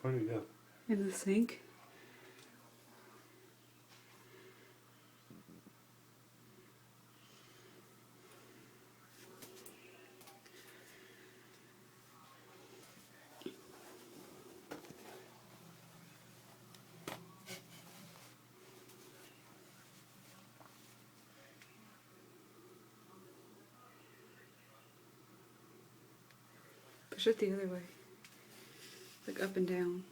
Where did it go? In the sink. Push it the other way. Like up and down.